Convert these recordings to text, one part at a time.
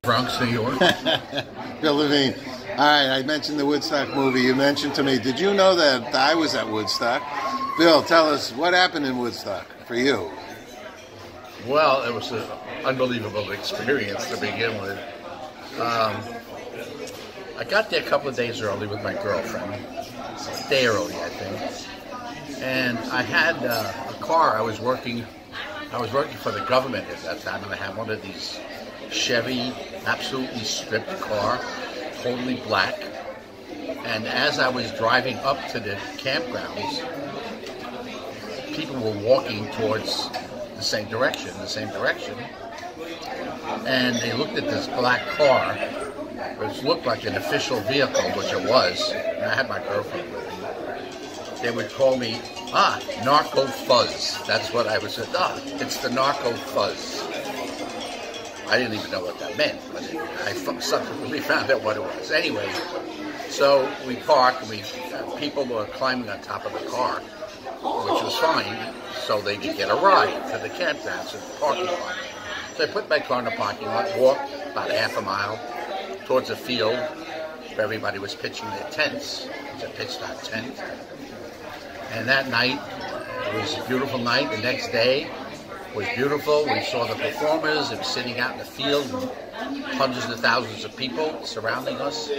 Bronx, New York. Bill Levine. All right, I mentioned the Woodstock movie. You mentioned to me, did you know that I was at Woodstock? Bill, tell us what happened in Woodstock for you. Well, it was an unbelievable experience to begin with. I got there a couple of days early with my girlfriend. A day early, I think. And I had a car. I was working for the government at that time, and I had one of these Chevy, absolutely stripped car, totally black. And as I was driving up to the campgrounds, people were walking towards the same direction, and they looked at this black car, which looked like an official vehicle, which it was, and I had my girlfriend with me. They would call me, Narco Fuzz. That's what I was, it's the Narco Fuzz. I didn't even know what that meant, but I subsequently found out what it was. Anyway, so we parked, and people were climbing on top of the car, which was fine, so they could get a ride to the campgrounds in the parking lot. So I put my car in the parking lot, walked about half a mile towards a field where everybody was pitching their tents. It was a pitched-out tent. And that night, it was a beautiful night. The next day was beautiful. We saw the performers. It was sitting out in the field, hundreds of thousands of people surrounding us.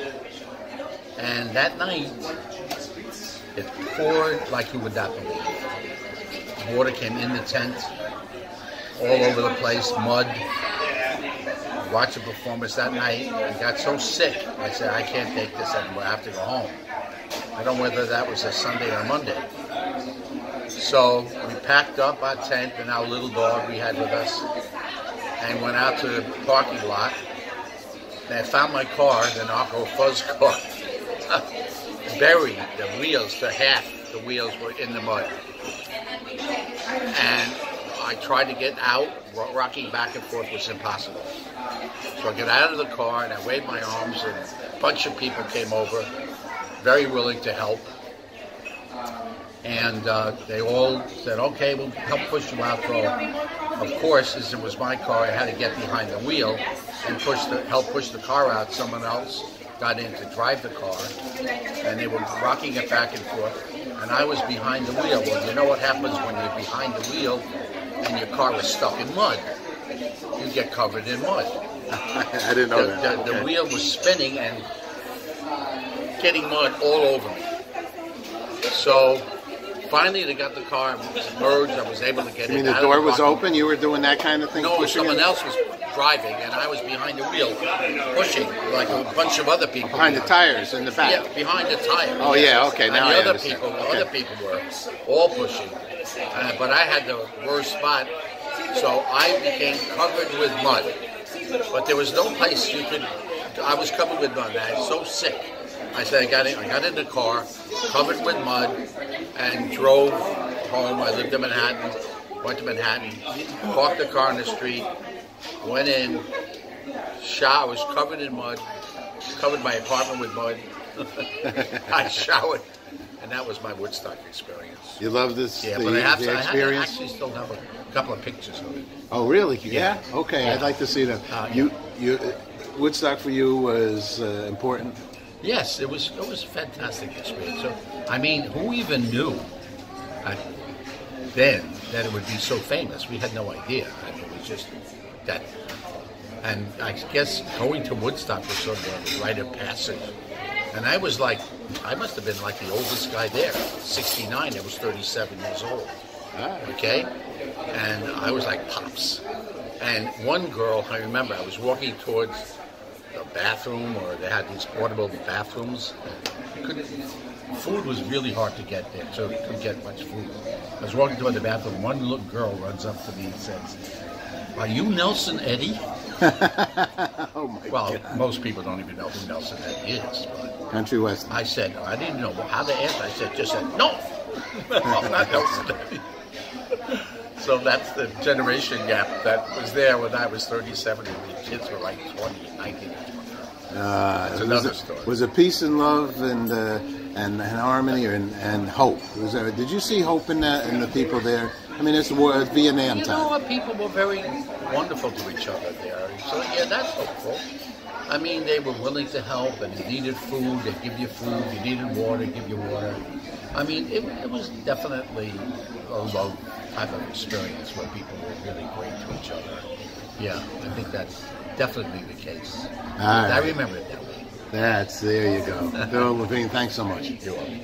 And that night, it poured like you would not believe. Water came in the tent, all over the place, mud. Watched the performance that night. I got so sick, I said, I can't take this anymore. I have to go home. I don't know whether that was a Sunday or Monday. So we packed up our tent and our little dog we had with us and went out to the parking lot. And I found my car, the Narco Fuzz car, buried, the wheels to half. The wheels were in the mud. And I tried to get out, rocking back and forth was impossible. So I got out of the car and I waved my arms and a bunch of people came over, very willing to help. And they all said, okay, we'll help push you out. So, of course, as it was my car, I had to get behind the wheel and help push the car out. Someone else got in to drive the car, and they were rocking it back and forth. And I was behind the wheel. Well, you know what happens when you're behind the wheel and your car is stuck in mud? You get covered in mud. I didn't know that. The wheel was spinning and getting mud all over me. So finally, they got the car merged. I was able to get in. You mean the door was open? You were doing that kind of thing? No, someone else was driving, and I was behind the wheel, pushing like a bunch of other people. Behind the tires in the back? Yeah, behind the tire. Oh, yes. Yeah, okay. Now and I understand. Other people were all pushing. But I had the worst spot, so I became covered with mud. But there was no place I was covered with mud. I was so sick. I said, I got in the car, covered with mud, and drove home. I lived in Manhattan, went to Manhattan, parked the car on the street, went in, I was covered in mud, covered my apartment with mud. I showered, and that was my Woodstock experience. You love this? Yeah, but I actually still have a couple of pictures of it. Oh, really? Yeah? Okay, yeah. I'd like to see them. Woodstock for you was important? Yes, it was a fantastic experience. So, I mean, who even knew then that it would be so famous? We had no idea. I mean, it was just that. And I guess going to Woodstock was sort of a rite of passage. And I was like, I must have been like the oldest guy there. 69, I was 37 years old. Okay? And I was like pops. And one girl, I remember, I was walking towards the bathroom, or they had these portable bathrooms. Food was really hard to get there, so you couldn't get much food. I was walking toward the bathroom. One little girl runs up to me and says, "Are you Nelson Eddy?" Oh my God. God. Most people don't even know who Nelson Eddy is. But Country Western. I said, I didn't know how to answer. I just said, no, I'm not Nelson Eddy. So that's the generation gap that was there when I was 37 and the kids were like 20, 19 and 20. That's another story. Was it peace and love and harmony and hope? Did you see hope in that in the people there? I mean, it's Vietnam time. You know what? People were very wonderful to each other there. So yeah, that's hopeful. I mean, they were willing to help, and you needed food, they'd give you food. You needed water, they'd give you water. I mean, it was definitely a love type of experience where people were really great to each other. Yeah, I think that's definitely the case. All right. I remember it that way. There you go. Bill Levine, thanks so much. You're welcome.